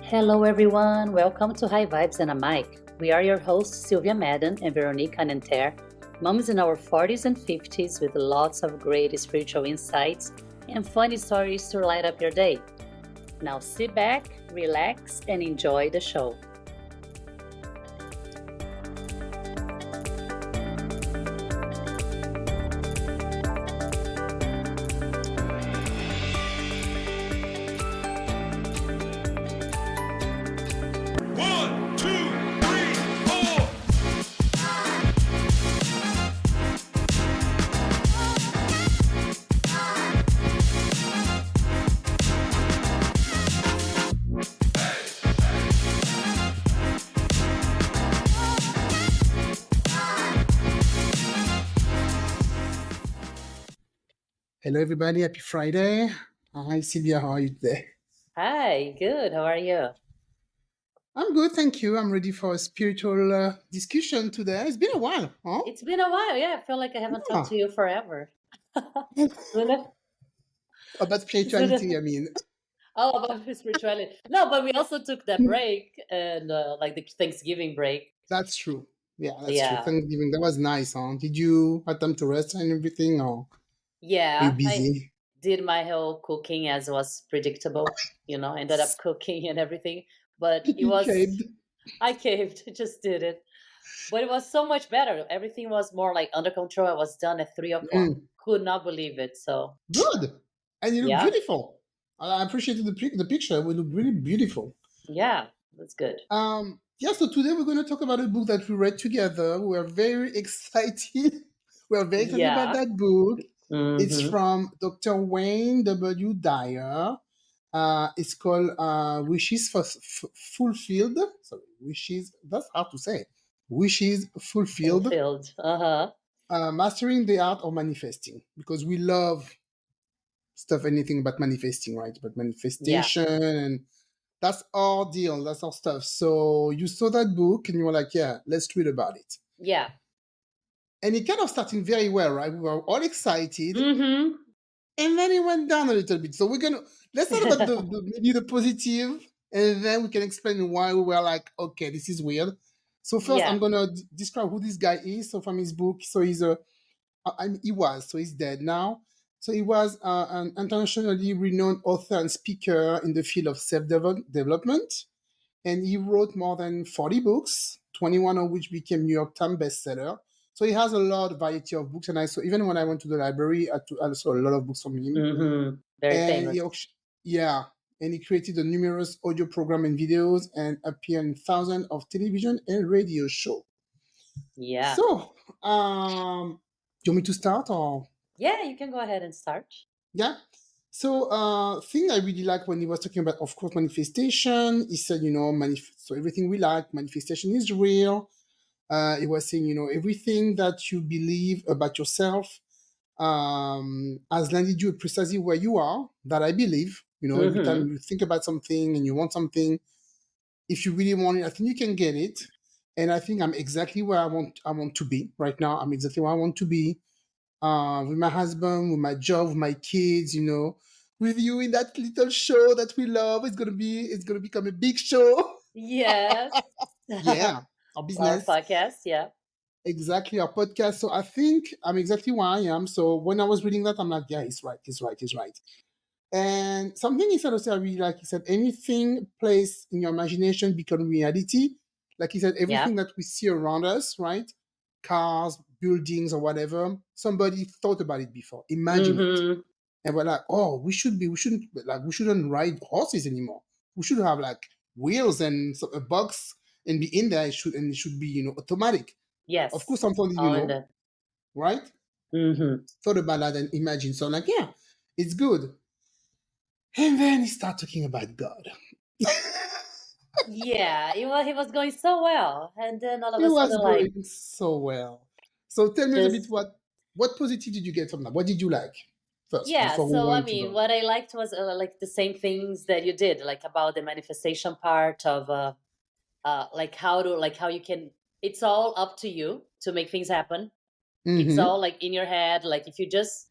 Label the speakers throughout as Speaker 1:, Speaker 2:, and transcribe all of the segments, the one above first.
Speaker 1: Hello, everyone. Welcome to High Vibes and a Mic. We are your hosts, Sylvia Madden and Veronique Anenter, moms in our 40s and 50s with lots of great spiritual insights and funny stories to light up your day. Now sit back, relax, and enjoy the show.
Speaker 2: One, two, three, four.
Speaker 3: Hello, everybody. Happy Friday. Hi, Sylvia. How are you today?
Speaker 1: Hi, good. How are you?
Speaker 3: I'm good, thank you. I'm ready for a spiritual discussion today. It's been a while, huh?
Speaker 1: It's been a while. Yeah, I feel like I haven't talked to you forever. It's
Speaker 3: About
Speaker 1: been
Speaker 3: spirituality, I mean.
Speaker 1: all about spirituality. No, but we also took that break and like the Thanksgiving break.
Speaker 3: That's true. Yeah, that's true.
Speaker 1: Yeah.
Speaker 3: Thanksgiving, that was nice, huh? Did you have time to rest and everything, or were you
Speaker 1: Yeah, I
Speaker 3: busy?
Speaker 1: did my whole cooking as was predictable, ended up cooking and everything. But it
Speaker 3: You
Speaker 1: was,
Speaker 3: caved.
Speaker 1: I caved, just did it. But it was so much better. Everything was more like under control. I was done at 3 o'clock.
Speaker 3: Mm,
Speaker 1: Could not believe it. So,
Speaker 3: good. And you look
Speaker 1: yeah,
Speaker 3: beautiful. I appreciated the picture. We look really beautiful.
Speaker 1: yeah, that's good.
Speaker 3: Yeah, so today we're going to talk about a book that we read together. We're very excited. We're very excited about
Speaker 1: Yeah.
Speaker 3: that book. It's
Speaker 1: Mm-hmm.
Speaker 3: from Dr. Wayne W.Dyer. It's called Wishes Fulfilled. Sorry, Wishes, that's hard to say. Wishes Fulfilled.
Speaker 1: Fulfilled. Uh-huh.
Speaker 3: Mastering the Art of Manifesting. Because we love stuff, anything about manifesting, right? But
Speaker 1: Yeah.
Speaker 3: manifestation and that's our deal. That's our stuff. So you saw that book and you were like, yeah, let's read about it.
Speaker 1: Yeah.
Speaker 3: And it kind of started very well, right? We were all excited.
Speaker 1: Mm-hmm.
Speaker 3: And then it went down a little bit. So let's talk about maybe the positive, and then we can explain why we were like, okay, this is weird. So first,
Speaker 1: Yeah.
Speaker 3: I'm gonna describe who this guy is. So from his book, so he was, so he's dead now. So he was an internationally renowned author and speaker in the field of self-development, and he wrote more than 40 books, 21 of which became New York Times bestseller. So he has a lot of variety of books, and I saw even when I went to the library, I saw a lot of books from him.
Speaker 1: Mm-hmm. Very
Speaker 3: And
Speaker 1: famous.
Speaker 3: yeah, and he created a numerous audio program and videos, and appeared in thousands of television and radio shows.
Speaker 1: Yeah.
Speaker 3: So, do you want me to start or?
Speaker 1: Yeah, you can go ahead and start.
Speaker 3: Yeah. So, thing I really like when he was talking about, of course, manifestation. He said, so everything we like, manifestation is real. He was saying, everything that you believe about yourself has landed you precisely where you are. That I believe. Every
Speaker 1: Mm-hmm.
Speaker 3: time you think about something and you want something, if you really want it, I think you can get it. And I think I'm exactly where I want to be right now. I'm exactly where I want to be with my husband, with my job, with my kids, with you in that little show that we love. It's gonna become a big show.
Speaker 1: Yes.
Speaker 3: Yeah, our
Speaker 1: Our
Speaker 3: business.
Speaker 1: podcast, yeah.
Speaker 3: Exactly, our podcast. So I think I'm exactly where I am. So when I was reading that, I'm like, yeah, he's right, he's right, he's right. And something he said also I really like, he said, anything placed in your imagination become reality. Like he said,
Speaker 1: Yeah.
Speaker 3: everything that we see around us, right? Cars, buildings, or whatever, somebody thought about it before, imagine it.
Speaker 1: Mm-hmm.
Speaker 3: And we're like, oh, we shouldn't ride horses anymore. We should have like wheels and a box and be in there. It should be, automatic. Of course,
Speaker 1: Yes.
Speaker 3: something,
Speaker 1: All in the
Speaker 3: right?
Speaker 1: mm-hmm.
Speaker 3: Thought about that and imagine. So I'm like, yeah, it's good. And then he started talking about God.
Speaker 1: Yeah, he was going so well. And then all of
Speaker 3: It
Speaker 1: a
Speaker 3: was
Speaker 1: sudden, like,
Speaker 3: going so well. So tell me a little bit
Speaker 1: just
Speaker 3: what positive did you get from that? What did you like first
Speaker 1: yeah.
Speaker 3: before we
Speaker 1: So
Speaker 3: go
Speaker 1: I
Speaker 3: into
Speaker 1: mean,
Speaker 3: God?
Speaker 1: what I liked was like the same things that you did, like about the manifestation part of like how you can. It's all up to you to make things happen. It's
Speaker 3: Mm-hmm.
Speaker 1: all like in your head. Like if you just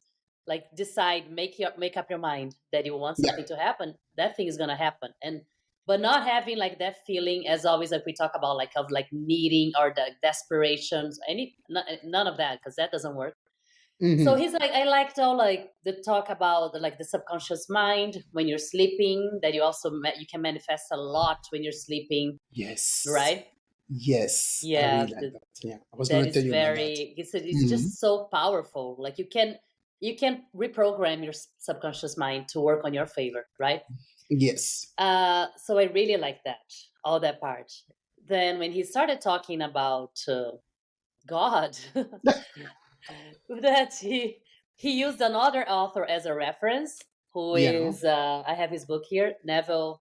Speaker 1: like decide, make up your mind that you want
Speaker 3: Yeah.
Speaker 1: something to happen, that thing is gonna happen. And but not having like that feeling, as always, like we talk about, like of like needing or the desperations, none of that, because that doesn't work. So
Speaker 3: Hmm.
Speaker 1: he's like, I liked all like the talk about like the subconscious mind when you're sleeping, that you also you can manifest a lot when you're sleeping,
Speaker 3: Yes.
Speaker 1: right?
Speaker 3: Yes. I really
Speaker 1: Yeah,
Speaker 3: like that. Yeah. I was
Speaker 1: that
Speaker 3: gonna
Speaker 1: is
Speaker 3: tell you about that.
Speaker 1: very. He said it's
Speaker 3: Hmm.
Speaker 1: just so powerful. Like you can reprogram your subconscious mind to work on your favor, right?
Speaker 3: Yes.
Speaker 1: So I really like that, all that part. Then when he started talking about God, that he used another author as a reference, who
Speaker 3: Yeah.
Speaker 1: is I have his book here, Neville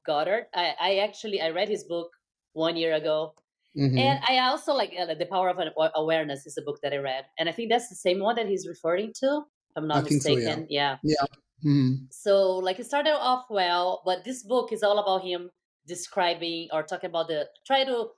Speaker 1: Goddard. I read his book 1 year ago, and
Speaker 3: Hmm.
Speaker 1: I also like The Power of Awareness is a book that I read, and I think that's the same one that he's referring to, if I'm
Speaker 3: I
Speaker 1: not
Speaker 3: think so. Yeah.
Speaker 1: mistaken. Yeah.
Speaker 3: Yeah. Hmm.
Speaker 1: So like it started off well, but this book is all about him describing or talking about the try to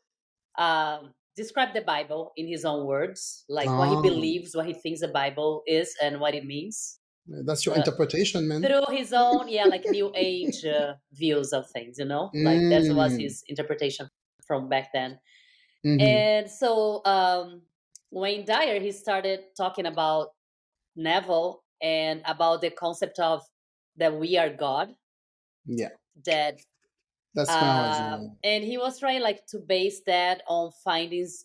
Speaker 1: describe the Bible in his own words, like what he
Speaker 3: Oh,
Speaker 1: believes, what he thinks the Bible is, and what it means
Speaker 3: that's your
Speaker 1: uh,
Speaker 3: interpretation, man.
Speaker 1: through his own, yeah, like New Age views of things. Like that was
Speaker 3: Mm.
Speaker 1: his interpretation from back then.
Speaker 3: Hmm.
Speaker 1: And so Wayne Dyer, he started talking about Neville and about the concept of that we are God,
Speaker 3: Yeah.
Speaker 1: that
Speaker 3: That's when I was.
Speaker 1: and he was trying like to base that on findings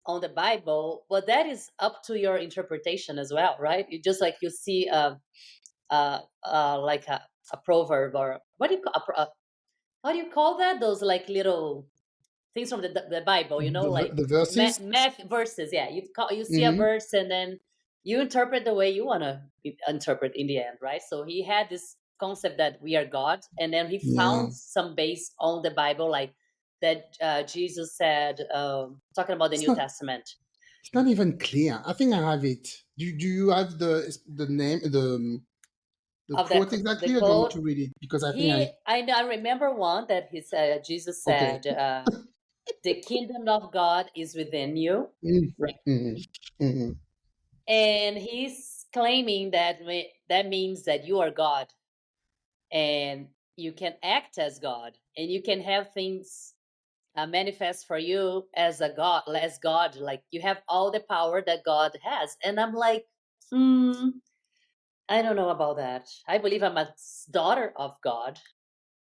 Speaker 1: on the Bible, but that is up to your interpretation as well, right? You just like you see like a proverb, or what do you call how do you call that? Those like little things from the Bible, like
Speaker 3: The verses.
Speaker 1: math verses. Yeah, you see a
Speaker 3: Hmm.
Speaker 1: verse and then you interpret the way you want to interpret in the end, right? So he had this concept that we are God, and then he
Speaker 3: Yeah.
Speaker 1: found some base on the Bible, like that Jesus said, talking about the
Speaker 3: It's
Speaker 1: New
Speaker 3: not.
Speaker 1: Testament.
Speaker 3: It's not even clear. I think I have it. Do you have the name the
Speaker 1: Of
Speaker 3: quote
Speaker 1: the
Speaker 3: exactly, or do you want me
Speaker 1: quote,
Speaker 3: to read it? Because I think I.
Speaker 1: I remember one that he said, Jesus
Speaker 3: Okay.
Speaker 1: said, the kingdom of God is within you,
Speaker 3: Mm.
Speaker 1: right?
Speaker 3: Hmm. Hmm.
Speaker 1: And he's claiming that that means that you are God, and you can act as God, and you can have things manifest for you as God, like you have all the power that God has. And I'm like, I don't know about that. I believe I'm a daughter of God,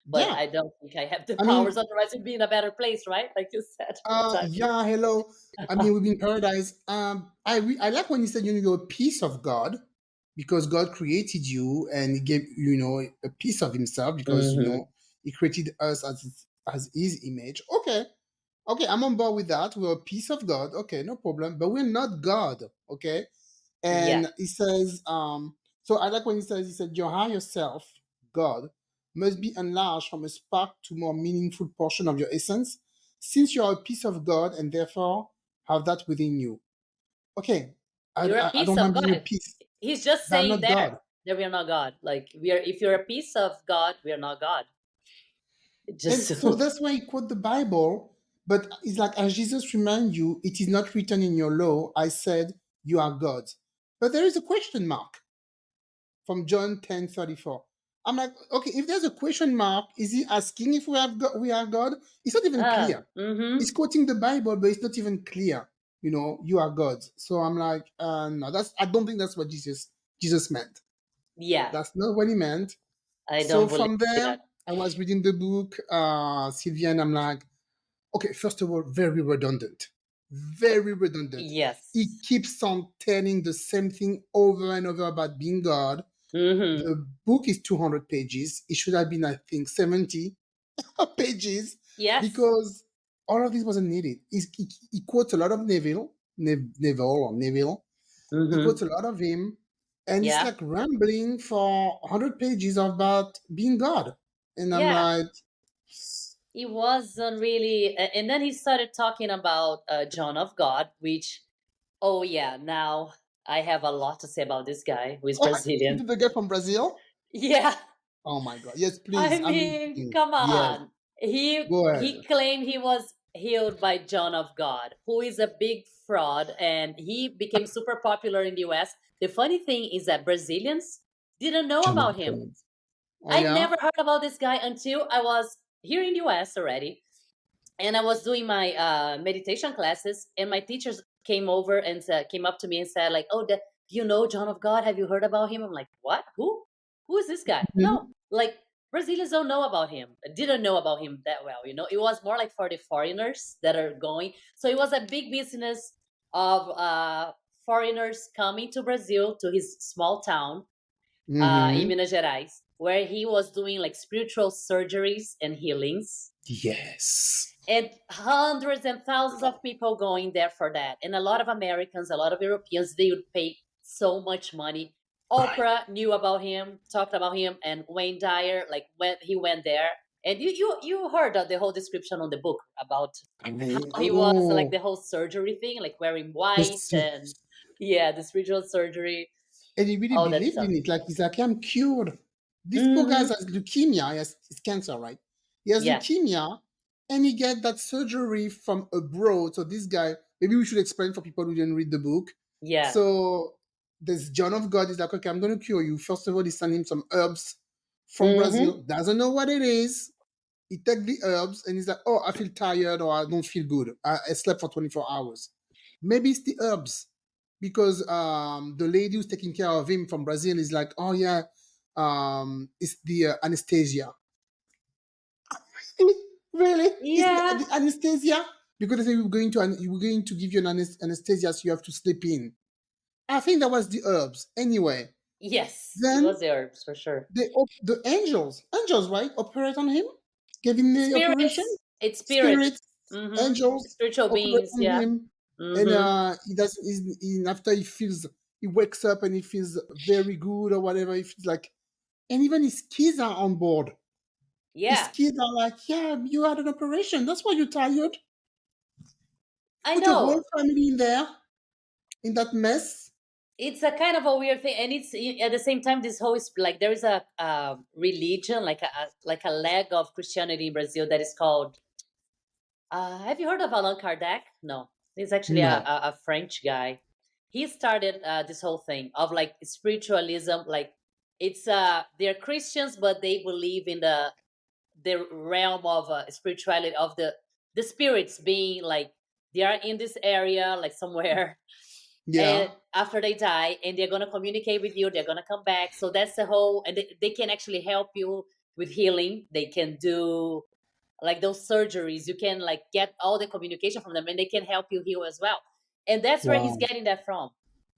Speaker 1: but
Speaker 3: Yeah.
Speaker 1: I don't think I have the
Speaker 3: I
Speaker 1: powers.
Speaker 3: mean,
Speaker 1: Otherwise, we'd be in a better place, right? Like you said. Exactly.
Speaker 3: yeah. Hello. I mean, we've been in paradise. I like when you said you're a piece of God, because God created you and He gave a piece of Himself, because
Speaker 1: Hmm.
Speaker 3: He created us as His image. Okay. Okay, I'm on board with that. We're a piece of God. Okay, no problem. But we're not God. Okay.
Speaker 1: Yeah,
Speaker 3: And he says, so I like when he said, your higher self, God, must be enlarged from a spark to more meaningful portion of your essence, since you are a piece of God and therefore have that within you. Okay,
Speaker 1: you're a
Speaker 3: I
Speaker 1: piece
Speaker 3: don't
Speaker 1: of
Speaker 3: mind being a
Speaker 1: God.
Speaker 3: piece,
Speaker 1: He's just
Speaker 3: but I'm
Speaker 1: saying
Speaker 3: not
Speaker 1: there
Speaker 3: God.
Speaker 1: that we are not God. Like we are. If you're a piece of God, we are not God.
Speaker 3: And
Speaker 1: Just
Speaker 3: so that's why he quote the Bible, but it's like, as Jesus remind you, it is not written in your law, I said, you are God. But there is a question mark from John 10:34. I'm like, okay, if there's a question mark, is he asking if we are God? It's not even clear. He's
Speaker 1: mm-hmm.
Speaker 3: quoting the Bible, but it's not even clear. You are God. So I'm like, no, I don't think that's what Jesus meant.
Speaker 1: Yeah,
Speaker 3: That's not what he meant.
Speaker 1: I
Speaker 3: So
Speaker 1: don't believe
Speaker 3: from there,
Speaker 1: that.
Speaker 3: I was reading the book, Sylvia, and I'm like, okay, first of all, very redundant. Very redundant. He
Speaker 1: Yes.
Speaker 3: keeps on telling the same thing over and over about being God.
Speaker 1: Mm-hmm.
Speaker 3: The book is 200 pages. It should have been, I think, 70 pages,
Speaker 1: Yes.
Speaker 3: because all of this wasn't needed. He quotes a lot of Neville. He
Speaker 1: Mm-hmm.
Speaker 3: quotes a lot of him, and it's
Speaker 1: Yeah.
Speaker 3: like rambling for 100 pages about being God. And I'm
Speaker 1: Yeah.
Speaker 3: like,
Speaker 1: He wasn't really, and then he started talking about John of God, which, oh yeah, now I have a lot to say about this guy who is
Speaker 3: oh, is
Speaker 1: Brazilian.
Speaker 3: it the guy from Brazil?
Speaker 1: Yeah.
Speaker 3: Oh my God. Yes,
Speaker 1: I
Speaker 3: please. I'm
Speaker 1: mean,
Speaker 3: listening.
Speaker 1: come
Speaker 3: Yes.
Speaker 1: on. He
Speaker 3: Go ahead.
Speaker 1: he claimed he was healed by John of God, who is a big fraud, and he became super popular in the US. The funny thing is that Brazilians didn't know
Speaker 3: John
Speaker 1: about
Speaker 3: of
Speaker 1: him.
Speaker 3: God. Oh
Speaker 1: I
Speaker 3: yeah.
Speaker 1: never heard about this guy until I was here in the US already, and I was doing my meditation classes, and my teachers came over and came up to me and said, like, "Oh, do you know John of God? Have you heard about him?" I'm like, "What? Who? Who is this guy?" No,
Speaker 3: Mhm.
Speaker 1: like Brazilians don't know about him. Didn't know about him that well. It was more like for the foreigners that are going. So it was a big business of foreigners coming to Brazil, to his small town in
Speaker 3: Mm-hmm.
Speaker 1: Minas Gerais, where he was doing like spiritual surgeries and healings,
Speaker 3: Yes.
Speaker 1: and hundreds and thousands of people going there for that, and a lot of Americans, a lot of Europeans, they would pay so much money.
Speaker 3: Right.
Speaker 1: Oprah knew about him, talked about him, and Wayne Dyer, like when he went there, and you heard the whole description on the book about how he was, like
Speaker 3: Oh,
Speaker 1: the whole surgery thing, like wearing white,
Speaker 3: this,
Speaker 1: and yeah, the spiritual surgery,
Speaker 3: and he really
Speaker 1: all that
Speaker 3: believed
Speaker 1: stuff.
Speaker 3: in it. Like he's like, I'm cured. This poor guy
Speaker 1: Hmm.
Speaker 3: has leukemia. He has it's cancer, right? He has
Speaker 1: Yeah,
Speaker 3: leukemia, and he get that surgery from abroad. So this guy, maybe we should explain for people who didn't read the book.
Speaker 1: yeah.
Speaker 3: So this John of God is like, okay, I'm going to cure you. First of all, he sent him some herbs from
Speaker 1: Hmm.
Speaker 3: Brazil. Doesn't know what it is. He take the herbs and he's like, oh, I feel tired or I don't feel good. I slept for 24 hours. Maybe it's the herbs because the lady who's taking care of him from Brazil is like, oh yeah, it's the anesthesia. Really? It's
Speaker 1: Yeah.
Speaker 3: the anesthesia because they say we're going to give you an anesthesia, so you have to sleep in. I think that was the herbs. Anyway,
Speaker 1: Yes, it
Speaker 3: then
Speaker 1: was the herbs for sure.
Speaker 3: the angels, right, operate on him, gave him the operation.
Speaker 1: Spirits. It's spirits.
Speaker 3: Spirits,
Speaker 1: Hmm.
Speaker 3: angels
Speaker 1: Spiritual
Speaker 3: operate
Speaker 1: beings.
Speaker 3: on
Speaker 1: Yeah.
Speaker 3: him, and
Speaker 1: Hmm.
Speaker 3: he does. After he wakes up and he feels very good or whatever. He feels like, and even his kids are on board. His
Speaker 1: Yeah.
Speaker 3: kids are like, "Yeah, you had an operation. That's why you're tired.
Speaker 1: I
Speaker 3: Put your
Speaker 1: know.
Speaker 3: whole family in there in that mess."
Speaker 1: It's a kind of a weird thing, and it's at the same time this whole is like there is a religion, like a leg of Christianity in Brazil that is called. Have you heard of Allan Kardec? No, he's actually a,
Speaker 3: No.
Speaker 1: a, a French guy. He started this whole thing of like spiritualism. Like it's they're Christians, but they believe in the realm of spirituality, of the spirits being like they are in this area, like somewhere, and
Speaker 3: Yeah.
Speaker 1: after they die, and they're gonna communicate with you. They're gonna come back. So that's the whole, and they can actually help you with healing. They can do like those surgeries. You can like get all the communication from them, and they can help you heal as well. And that's where he's
Speaker 3: Wow.
Speaker 1: getting that from.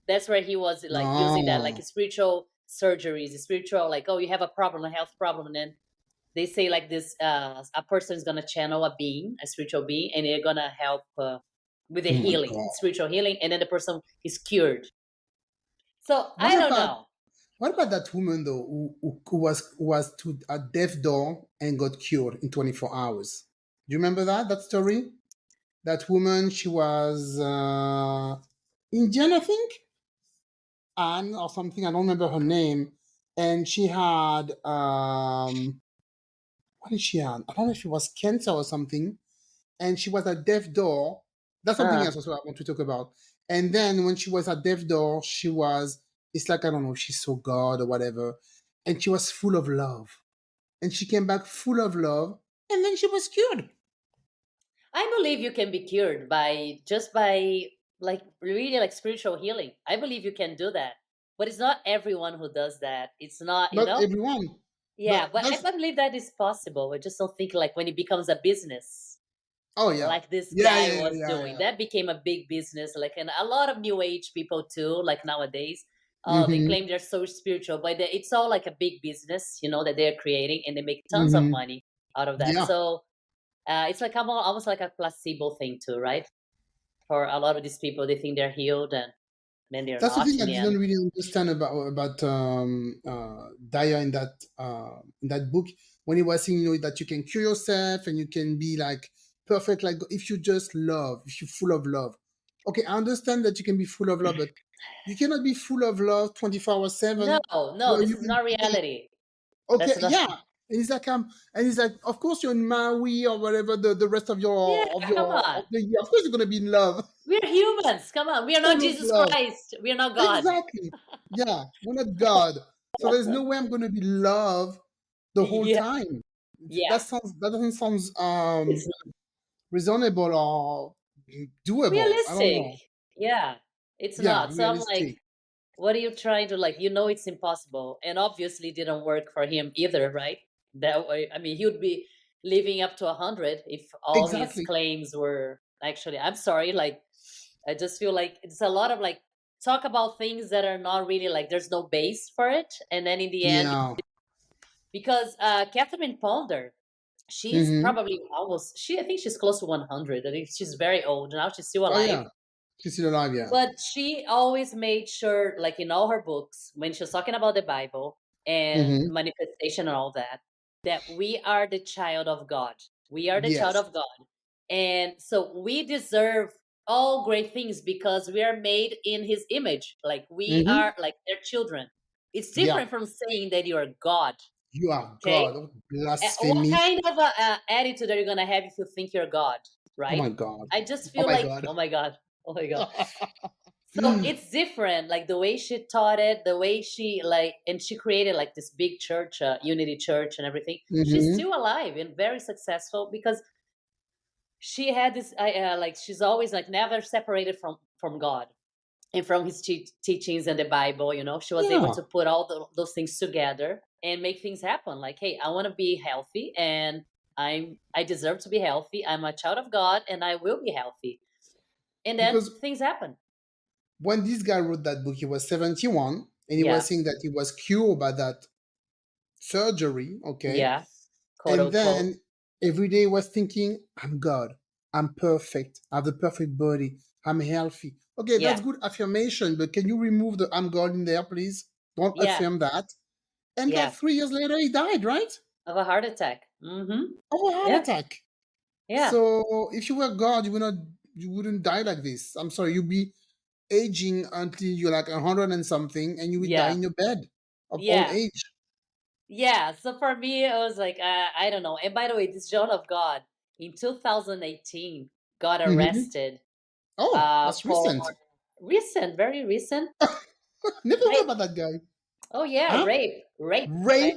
Speaker 1: That's where he was like using that, like
Speaker 3: Oh,
Speaker 1: spiritual surgeries, spiritual, like, oh, you have a problem, a health problem, and then they say like this a person is gonna channel a being, a spiritual being, and they're gonna help with the
Speaker 3: oh my
Speaker 1: healing,
Speaker 3: God.
Speaker 1: spiritual healing, and then the person is cured. So
Speaker 3: What
Speaker 1: I don't
Speaker 3: about
Speaker 1: know.
Speaker 3: what about that woman though who was to a deaf door and got cured in 24 hours? Do you remember that story? That woman, she was Indian, I think, Anne or something. I don't remember her name, and she had what did she have? I don't know if it was cancer or something, and she was at deaf door. That's something
Speaker 1: uh
Speaker 3: else also I want to talk about. And then when she was at deaf door, she was. It's like I don't know. She saw God or whatever, and she was full of love. And she came back full of love, and then she was cured.
Speaker 1: I believe you can be cured by just by like really like spiritual healing. I believe you can do that, but it's not everyone who does that. It's not,
Speaker 3: Not everyone,
Speaker 1: yeah,
Speaker 3: but
Speaker 1: but I
Speaker 3: that's
Speaker 1: believe that is possible. I just don't think like when it becomes a business,
Speaker 3: oh yeah,
Speaker 1: like this
Speaker 3: yeah,
Speaker 1: guy
Speaker 3: yeah, yeah,
Speaker 1: was
Speaker 3: yeah,
Speaker 1: doing.
Speaker 3: yeah.
Speaker 1: That became a big business, like, and a lot of new age people too, like nowadays. They
Speaker 3: Mm-hmm.
Speaker 1: claim they're so spiritual, but it's all like a big business, that they're creating, and they make tons of
Speaker 3: Mm-hmm.
Speaker 1: money out of that.
Speaker 3: Yeah.
Speaker 1: So it's like almost like a placebo thing too, right? For a lot of these people, they think they're healed, and then they're
Speaker 3: That's the
Speaker 1: not
Speaker 3: thing
Speaker 1: in
Speaker 3: I
Speaker 1: the end.
Speaker 3: didn't really understand about Dyer in that book when he was saying that you can cure yourself and you can be like perfect like if you just love if you're full of love. Okay, I understand that you can be full of love, but you cannot be full of love 24 hours
Speaker 1: No,
Speaker 3: 7.
Speaker 1: no,
Speaker 3: Well,
Speaker 1: this is not reality.
Speaker 3: okay,
Speaker 1: That's not.
Speaker 3: yeah, And he's like, and he's like, of course you're in Maui or whatever the rest of
Speaker 1: Yeah, come
Speaker 3: your
Speaker 1: on.
Speaker 3: of the year. Of course you're gonna be in love,
Speaker 1: We're humans. Come on. We are not
Speaker 3: full of
Speaker 1: Jesus
Speaker 3: love.
Speaker 1: Christ. We are not God.
Speaker 3: Exactly. Yeah, we're not God. So there's no way I'm gonna be love the whole
Speaker 1: Yeah.
Speaker 3: time.
Speaker 1: Yeah.
Speaker 3: That doesn't sound
Speaker 1: It's not
Speaker 3: reasonable or doable. I don't
Speaker 1: realistic.
Speaker 3: know.
Speaker 1: Yeah. It's
Speaker 3: Yeah,
Speaker 1: not. So I'm like,
Speaker 3: realistic.
Speaker 1: what are you trying to like? You know, it's impossible. And obviously didn't work for him either, right? That way, I mean, he would be living up to 100 if all his
Speaker 3: Exactly.
Speaker 1: claims were actually, I'm sorry, like, I just feel like it's a lot of like, talk about things that are not really like, there's no base for it. And then in the end,
Speaker 3: Yeah.
Speaker 1: because Catherine Ponder, she's
Speaker 3: Mm-hmm.
Speaker 1: probably almost, I think she's close to 100. I think she's very old. Now she's still
Speaker 3: Oh
Speaker 1: alive.
Speaker 3: yeah. She's still alive, yeah.
Speaker 1: But she always made sure, like in all her books, when she was talking about the Bible and
Speaker 3: Mm-hmm.
Speaker 1: manifestation and all that, that we are the child of God. We are the child
Speaker 3: Yes.
Speaker 1: of God. And so we deserve all great things because we are made in his image. Like we
Speaker 3: Mm-hmm.
Speaker 1: are like their children. It's
Speaker 3: Yeah.
Speaker 1: different from saying that you are God.
Speaker 3: You are God.
Speaker 1: Okay.
Speaker 3: Oh,
Speaker 1: What
Speaker 3: blasphemy.
Speaker 1: kind of attitude are you going to have if you think you're God?
Speaker 3: Oh
Speaker 1: Right.
Speaker 3: my God.
Speaker 1: I just
Speaker 3: Oh
Speaker 1: feel
Speaker 3: my
Speaker 1: like,
Speaker 3: God.
Speaker 1: oh my God. Oh my God. So it's different, like the way she taught it, the way she like, and she created like this big church, Unity Church, and everything. She's
Speaker 3: Mm-hmm.
Speaker 1: still alive and very successful because she had this, like she's always like never separated from God and from his teachings and the Bible. You know, she was able
Speaker 3: Yeah.
Speaker 1: to put all those things together and make things happen. Like, hey, I want to be healthy, and I deserve to be healthy. I'm a child of God, and I will be healthy. And then
Speaker 3: Because
Speaker 1: things happen.
Speaker 3: when this guy wrote that book, he was 71, and he was
Speaker 1: Yeah,
Speaker 3: saying that he was cured by that surgery, okay?
Speaker 1: yeah, quote
Speaker 3: And
Speaker 1: unquote.
Speaker 3: then every day he was thinking, I'm God. I'm perfect. I have the perfect body. I'm healthy. Okay, that's
Speaker 1: Yeah,
Speaker 3: good affirmation, but can you remove the I'm God in there, please? Don't
Speaker 1: yeah,
Speaker 3: affirm that. And like
Speaker 1: yeah.
Speaker 3: 3 years later, he died, right?
Speaker 1: Of a heart attack. Mm-hmm.
Speaker 3: Of a heart
Speaker 1: Yeah,
Speaker 3: attack.
Speaker 1: yeah,
Speaker 3: So if you were God, you wouldn't die like this. I'm sorry, you'd be aging until you're like 100 and something, and you would die
Speaker 1: yeah,
Speaker 3: in your bed of old
Speaker 1: yeah,
Speaker 3: age.
Speaker 1: yeah. So for me, it was like, I don't know. And by the way, this John of God in 2018 got
Speaker 3: Hmm.
Speaker 1: arrested
Speaker 3: Oh, that's
Speaker 1: for
Speaker 3: recent.
Speaker 1: recent, very recent.
Speaker 3: Never heard
Speaker 1: Rape.
Speaker 3: about that guy.
Speaker 1: Oh yeah,
Speaker 3: Huh?
Speaker 1: rape. I
Speaker 3: Rape?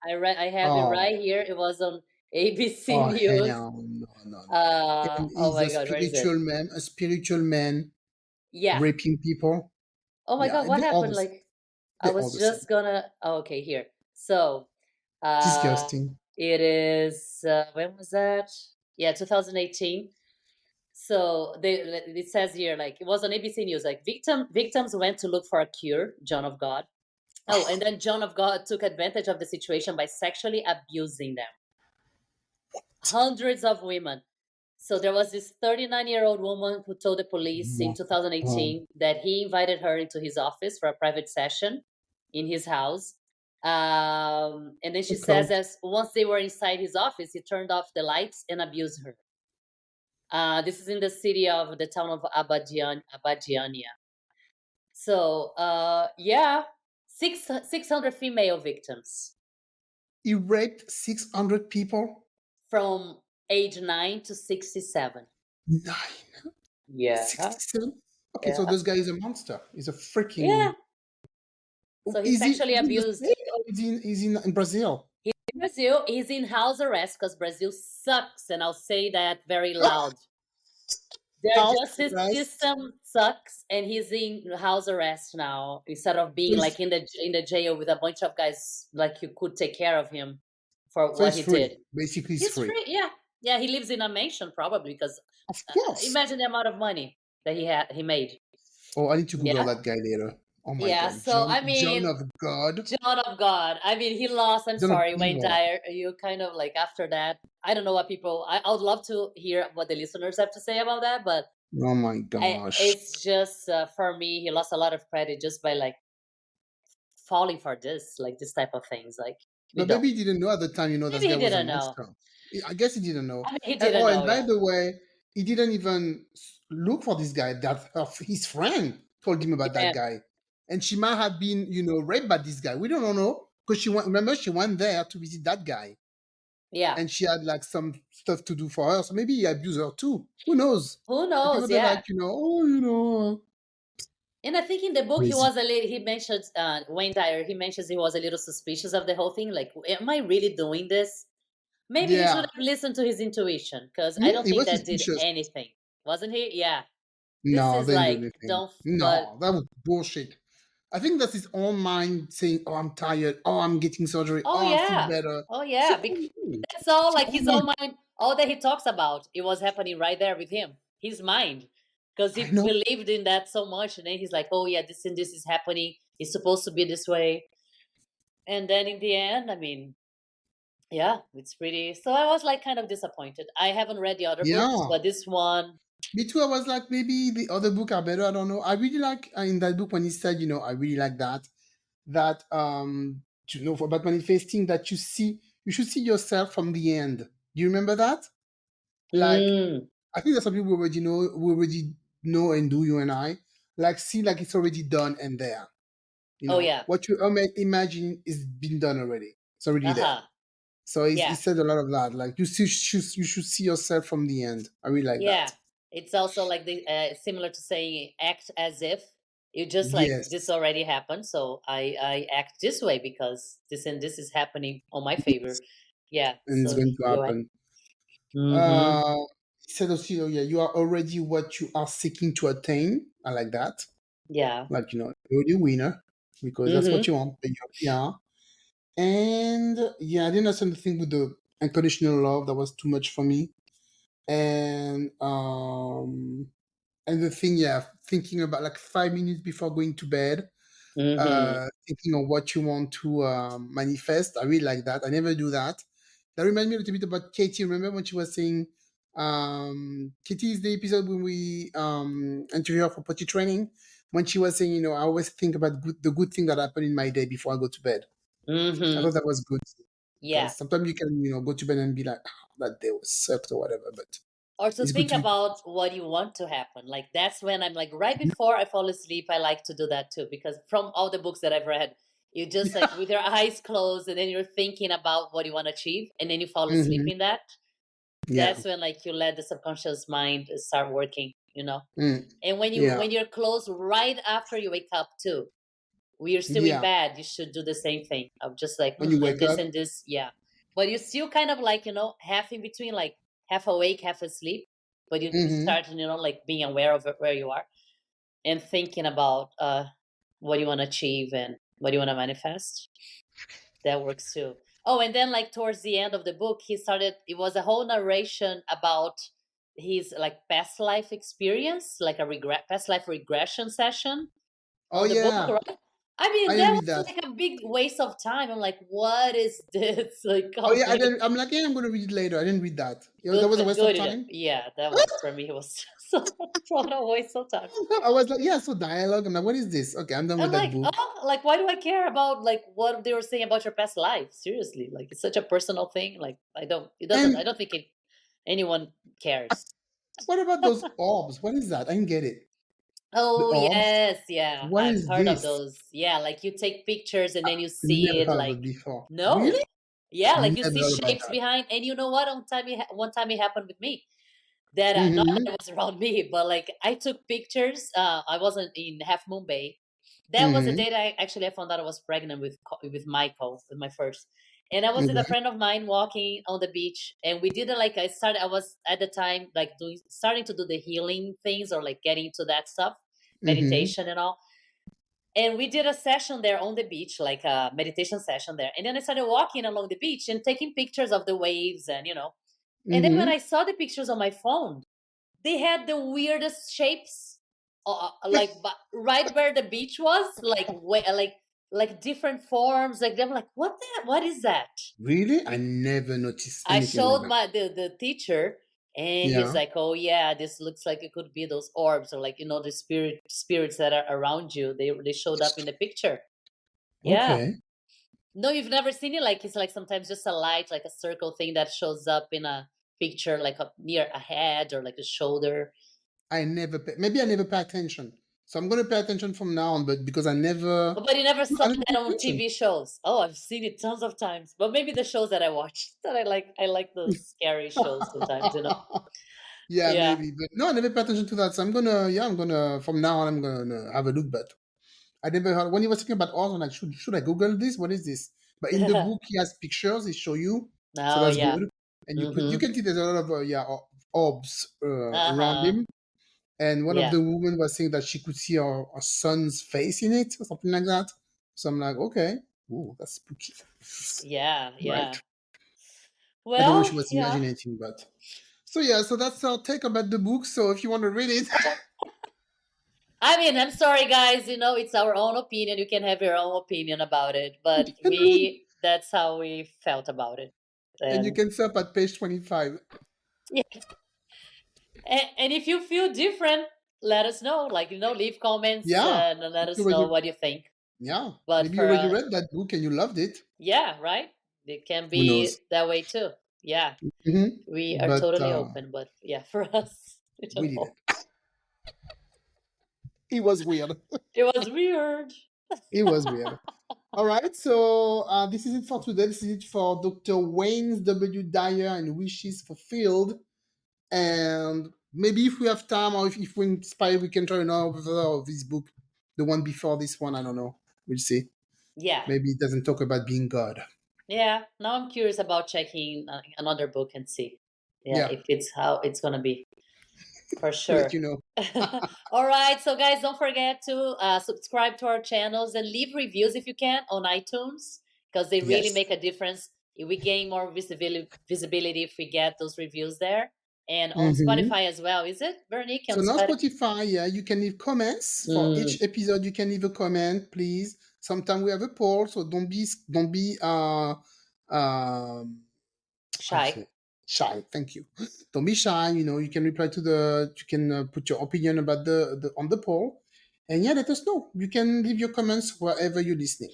Speaker 1: I have it
Speaker 3: Oh,
Speaker 1: right here. It was on ABC
Speaker 3: oh
Speaker 1: News.
Speaker 3: hell no, no, no. And
Speaker 1: Oh
Speaker 3: he's
Speaker 1: my God, where is it?
Speaker 3: a spiritual man
Speaker 1: Yeah.
Speaker 3: raping people.
Speaker 1: Oh my
Speaker 3: Yeah,
Speaker 1: God, what
Speaker 3: they all
Speaker 1: happened?
Speaker 3: the same.
Speaker 1: Like I
Speaker 3: They all
Speaker 1: was
Speaker 3: the
Speaker 1: just
Speaker 3: same.
Speaker 1: gonna. Oh, okay, here. So
Speaker 3: Disgusting.
Speaker 1: it is when was that? Yeah, 2018. So it says here like it was on ABC News. Like victims went to look for a cure. John of God. Oh, and then John of God took advantage of the situation by sexually abusing them. Hundreds of women. So there was this 39-year-old woman who told the police in
Speaker 3: No. Oh,
Speaker 1: 2018 that he invited her into his office for a private session in his house. And then she says
Speaker 3: okay.
Speaker 1: that once they were inside his office, he turned off the lights and abused her. This is in the city of the town of Abadiania. So, yeah, 600 female victims
Speaker 3: He raped 600 people.
Speaker 1: from age 9 to 67.
Speaker 3: 9.
Speaker 1: Yeah,
Speaker 3: 67. Okay, so
Speaker 1: yeah,
Speaker 3: this guy is a monster. He's a
Speaker 1: yeah.
Speaker 3: freaking.
Speaker 1: So he
Speaker 3: Is he
Speaker 1: sexually
Speaker 3: in the
Speaker 1: abused.
Speaker 3: States or is in Brazil?
Speaker 1: He's in Brazil. He's in house arrest because Brazil sucks, and I'll say that very loud. Their
Speaker 3: House
Speaker 1: justice
Speaker 3: arrest.
Speaker 1: system sucks, and he's in house arrest now instead of
Speaker 3: So
Speaker 1: being like in the jail with a bunch of guys like you could take care of him for what
Speaker 3: he's
Speaker 1: he
Speaker 3: free.
Speaker 1: did.
Speaker 3: Basically, he's
Speaker 1: He's
Speaker 3: free.
Speaker 1: free. Yeah, yeah. He lives in a mansion probably because
Speaker 3: Of course.
Speaker 1: imagine the amount of money that he made.
Speaker 3: Oh, I need to Google
Speaker 1: Yeah,
Speaker 3: that guy later. Oh my
Speaker 1: yeah.
Speaker 3: God,
Speaker 1: So I
Speaker 3: John
Speaker 1: mean,
Speaker 3: of God,
Speaker 1: John of God. I mean, he lost. I'm
Speaker 3: John of
Speaker 1: sorry, Wayne
Speaker 3: Evil.
Speaker 1: Dyer. You kind of like after that. I don't know what people. I would love to hear what the listeners have to say about that, but
Speaker 3: Oh my gosh.
Speaker 1: it's just for me. He lost a lot of credit just by like falling for this, like this type of things. Like we
Speaker 3: But
Speaker 1: don't.
Speaker 3: maybe he didn't know at the time. This
Speaker 1: Maybe he
Speaker 3: guy was a
Speaker 1: didn't know.
Speaker 3: monster. I guess he didn't know.
Speaker 1: I mean, he
Speaker 3: And
Speaker 1: didn't
Speaker 3: and
Speaker 1: know.
Speaker 3: by
Speaker 1: Yeah,
Speaker 3: the way, he didn't even look for this guy. His friend told him about that
Speaker 1: yeah,
Speaker 3: guy, and she might have been, raped by this guy. We don't know because remember she went there to visit that guy,
Speaker 1: Yeah.
Speaker 3: and she had like some stuff to do for her. So maybe he abused her too. Who knows?
Speaker 1: Who
Speaker 3: And people
Speaker 1: knows?
Speaker 3: they're
Speaker 1: Yeah.
Speaker 3: like, oh,
Speaker 1: And I think in the book he
Speaker 3: crazy.
Speaker 1: was a little. He mentioned Wayne Dyer. He mentions he was a little suspicious of the whole thing. Like, am I really doing this? Maybe he should
Speaker 3: Yeah.
Speaker 1: have listened to his intuition because I don't
Speaker 3: He
Speaker 1: think
Speaker 3: was
Speaker 1: that did
Speaker 3: suspicious.
Speaker 1: anything, wasn't he? Yeah. This
Speaker 3: No,
Speaker 1: is
Speaker 3: they didn't do
Speaker 1: like
Speaker 3: anything.
Speaker 1: don't. But
Speaker 3: No, that was bullshit. I think that's his own mind saying, "Oh, I'm tired. Oh, I'm getting surgery.
Speaker 1: oh
Speaker 3: Oh, I feel
Speaker 1: yeah,
Speaker 3: better."
Speaker 1: oh
Speaker 3: It's
Speaker 1: yeah.
Speaker 3: your own mind.
Speaker 1: That's all.
Speaker 3: It's your
Speaker 1: Like
Speaker 3: own
Speaker 1: his
Speaker 3: mind.
Speaker 1: own mind. All that he talks about, it was happening right there with him. His mind, because he
Speaker 3: I know.
Speaker 1: believed in that so much, and then he's like, "Oh yeah, this and this is happening. It's supposed to be this way." And then in the end, I mean, yeah, it's pretty. So I was like kind of disappointed. I haven't read the other books,
Speaker 3: Yeah.
Speaker 1: but this one,
Speaker 3: Me too. I was like, maybe the other book are better. I don't know. I really like in that book when he said, I really like that for about manifesting that you should see yourself from the end. Do you remember that? Like,
Speaker 1: mm,
Speaker 3: I think that's something we already know and do, you and I. Like, see, like it's already done and there.
Speaker 1: oh yeah,
Speaker 3: What you imagine is been done already. It's already
Speaker 1: uh
Speaker 3: there.
Speaker 1: huh,
Speaker 3: So he
Speaker 1: yeah.
Speaker 3: said a lot of that. Like, you should see yourself from the end. I really like
Speaker 1: Yeah,
Speaker 3: that.
Speaker 1: it's also like the similar to saying act as if you just like this
Speaker 3: Yes.
Speaker 1: already happened, so I act this way because this and this is happening on my favor. Yeah,
Speaker 3: And it's
Speaker 1: so
Speaker 3: going to
Speaker 1: you're right.
Speaker 3: happen.
Speaker 1: Mm-hmm.
Speaker 3: Uh, he said also, yeah, you are already what you are seeking to attain. I like that.
Speaker 1: Yeah.
Speaker 3: Like, you're the winner because that's what
Speaker 1: Mm-hmm.
Speaker 3: you want. Yeah. And yeah, I didn't understand the thing with the unconditional love. That was too much for me. And the thing, yeah, thinking about like 5 minutes before going to bed,
Speaker 1: Mm-hmm.
Speaker 3: thinking of what you want to manifest. I really like that. I never do that. That reminds me a little bit about Katie. Remember when she was saying, Katie is the episode when we interview her for potty training. When she was saying, I always think about the good thing that happened in my day before I go to bed. I
Speaker 1: Mm-hmm.
Speaker 3: thought that was good
Speaker 1: Yeah.
Speaker 3: because sometimes you can, go to bed and be like, that day was sucked or whatever. But
Speaker 1: Or to
Speaker 3: it's good
Speaker 1: think
Speaker 3: to be
Speaker 1: about what you want to happen. Like that's when I'm like right before I fall asleep, I like to do that too. Because from all the books that I've read, you just like with your eyes closed and then you're thinking about what you want to achieve and then you fall asleep
Speaker 3: hmm
Speaker 1: in that.
Speaker 3: Yeah.
Speaker 1: That's when like you let the subconscious mind start working, you know.
Speaker 3: Mm.
Speaker 1: And when
Speaker 3: Yeah.
Speaker 1: you're close right after you wake up too, we are still in
Speaker 3: Yeah.
Speaker 1: bed, you should do the same thing of just like
Speaker 3: When you wake up.
Speaker 1: and this, yeah. But you're still kind of like, half in between, like half awake, half asleep. But you
Speaker 3: hmm
Speaker 1: start, like being aware of where you are and thinking about what you want to achieve and what you want to manifest. That works too. Oh, and then like towards the end of the book, it was a whole narration about his like past life experience, like a past life regression session
Speaker 3: Oh
Speaker 1: on the book,
Speaker 3: yeah.
Speaker 1: right? I mean,
Speaker 3: I didn't
Speaker 1: that
Speaker 3: read
Speaker 1: was
Speaker 3: that.
Speaker 1: like a big waste of time. I'm like, what is this? Like,
Speaker 3: Oh
Speaker 1: how
Speaker 3: yeah, I
Speaker 1: dare
Speaker 3: didn't. I'm like, yeah, I'm gonna read it later. I didn't read that. That
Speaker 1: good,
Speaker 3: was a waste of
Speaker 1: good.
Speaker 3: time.
Speaker 1: Yeah, that was for me. It was so what a waste of time.
Speaker 3: I was like, yeah, so dialogue. I'm like, what is this? Okay, I'm done
Speaker 1: I'm
Speaker 3: with that
Speaker 1: like,
Speaker 3: book.
Speaker 1: oh, like, why do I care about like what they were saying about your past life? Seriously, like, it's such a personal thing. Like, I don't. It doesn't. I
Speaker 3: And
Speaker 1: don't think anyone cares.
Speaker 3: what about those orbs? What is that? I didn't get it. The
Speaker 1: Oh
Speaker 3: orbs?
Speaker 1: yes, yeah,
Speaker 3: What
Speaker 1: I've
Speaker 3: is
Speaker 1: heard of
Speaker 3: this?
Speaker 1: those. Yeah, like you take pictures and then you see
Speaker 3: Never
Speaker 1: it.
Speaker 3: heard of
Speaker 1: Like,
Speaker 3: it before.
Speaker 1: no,
Speaker 3: Really?
Speaker 1: yeah, like you
Speaker 3: Never
Speaker 1: see
Speaker 3: heard about
Speaker 1: shapes
Speaker 3: that.
Speaker 1: behind. And you know what? One time it happened with me. That not that
Speaker 3: Mm-hmm.
Speaker 1: it was around me, but like I took pictures. I wasn't in Half Moon Bay. That was the
Speaker 3: Mm-hmm.
Speaker 1: day that I found out I was pregnant with Michael, with my first. And I was with a
Speaker 3: Okay.
Speaker 1: friend of mine walking on the beach, and we did it like I was at the time like starting to do the healing things or like getting into that stuff,
Speaker 3: Mm-hmm.
Speaker 1: meditation and all. And we did a session there on the beach, like a meditation session there. And then I started walking along the beach and taking pictures of the waves and. And then when
Speaker 3: Mm-hmm.
Speaker 1: I saw the pictures on my phone, they had the weirdest shapes, like right where the beach was, like different forms. Like I'm like, what is that?
Speaker 3: Really? I never noticed
Speaker 1: I
Speaker 3: anything like
Speaker 1: showed
Speaker 3: that.
Speaker 1: the teacher, and he's
Speaker 3: Yeah.
Speaker 1: like, oh yeah, this looks like it could be those orbs or like the spirits that are around you. They showed up in the picture. Yeah.
Speaker 3: Okay.
Speaker 1: No, you've never seen it. Like it's like sometimes just a light, like a circle thing that shows up in a picture, like near a head or like a shoulder.
Speaker 3: Maybe I never pay attention. So I'm gonna pay attention from now on, but because I never,
Speaker 1: But you never saw
Speaker 3: I never
Speaker 1: that
Speaker 3: paid
Speaker 1: on
Speaker 3: attention.
Speaker 1: TV shows. Oh, I've seen it tons of times. But maybe the shows that I watch that I like. I like those scary shows sometimes.
Speaker 3: Yeah,
Speaker 1: Yeah.
Speaker 3: maybe, but no, I never paid attention to that. So I'm gonna from now on, I'm gonna have a look. But I never heard when he was talking about art. I'm like, should I Google this? What is this? But in the book, he has pictures. He show you, so
Speaker 1: Oh
Speaker 3: that's
Speaker 1: yeah.
Speaker 3: good. And you
Speaker 1: Mm-hmm.
Speaker 3: can see there's a lot of orbs around him. And one of
Speaker 1: Yeah.
Speaker 3: the women was saying that she could see her son's face in it or something like that. So I'm like, okay, ooh, that's spooky.
Speaker 1: Yeah.
Speaker 3: Right.
Speaker 1: Yeah.
Speaker 3: I don't know if
Speaker 1: Well,
Speaker 3: she was
Speaker 1: yeah.
Speaker 3: imagining, but so yeah, so that's our take about the book. So if you want to read it,
Speaker 1: I mean, I'm sorry, guys. It's our own opinion. You can have your own opinion about it, but
Speaker 3: you can read
Speaker 1: that's how we felt about it.
Speaker 3: and you
Speaker 1: And
Speaker 3: can stop at page 25.
Speaker 1: yeah. And if you feel different, let us know. Like, leave comments
Speaker 3: Yeah.
Speaker 1: and let
Speaker 3: Maybe you
Speaker 1: us know
Speaker 3: already,
Speaker 1: what you think.
Speaker 3: yeah.
Speaker 1: But
Speaker 3: Maybe you
Speaker 1: for
Speaker 3: already read that book and you loved it.
Speaker 1: yeah, right? It can
Speaker 3: Who knows?
Speaker 1: be that way too. Yeah.
Speaker 3: hmm
Speaker 1: We are
Speaker 3: But
Speaker 1: totally open, but yeah, for us, I
Speaker 3: we
Speaker 1: don't know.
Speaker 3: didn't. It was weird.
Speaker 1: It was weird.
Speaker 3: It was weird. All right, so this is it for today. This is it for Dr. Wayne's W.Dyer and Wishes Fulfilled. And maybe if we have time or if we're inspired, we can try another of this book, the one before this one. I don't know. We'll see.
Speaker 1: Yeah.
Speaker 3: Maybe it doesn't talk about being God.
Speaker 1: Yeah. Now I'm curious about checking another book and see. Yeah,
Speaker 3: Yeah,
Speaker 1: if it's how it's going to be. For
Speaker 3: to
Speaker 1: sure.
Speaker 3: let you know.
Speaker 1: All right. So, guys, don't forget to subscribe to our channels and leave reviews if you can on iTunes because they really
Speaker 3: Yes.
Speaker 1: make a difference. We gain more visibility if we get those reviews there. And on Spotify as well, is it, Veronique?
Speaker 3: So
Speaker 1: On
Speaker 3: now
Speaker 1: Spotify?
Speaker 3: Spotify, yeah, you can leave comments for each episode. You can leave a comment, please. Sometimes we have a poll, so don't be um how to
Speaker 1: Shy.
Speaker 3: say shy. Thank you. Don't be shy. You can reply to you can put your opinion about the on the poll, and yeah, let us know. You can leave your comments wherever you're listening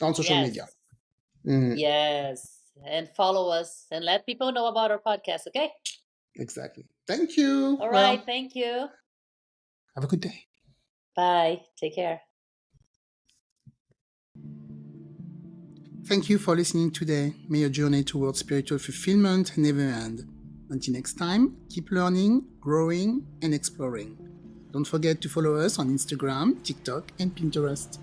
Speaker 3: on social media.
Speaker 1: Yes. Yes. And follow us and let people know about our podcast, okay?
Speaker 3: Exactly. Thank you.
Speaker 1: All
Speaker 3: Well,
Speaker 1: right. Thank you.
Speaker 3: have a good day.
Speaker 1: Bye. Take care.
Speaker 3: Thank you for listening today. May your journey towards spiritual fulfillment never end. Until next time, keep learning, growing, and exploring. Don't forget to follow us on Instagram, TikTok, and Pinterest.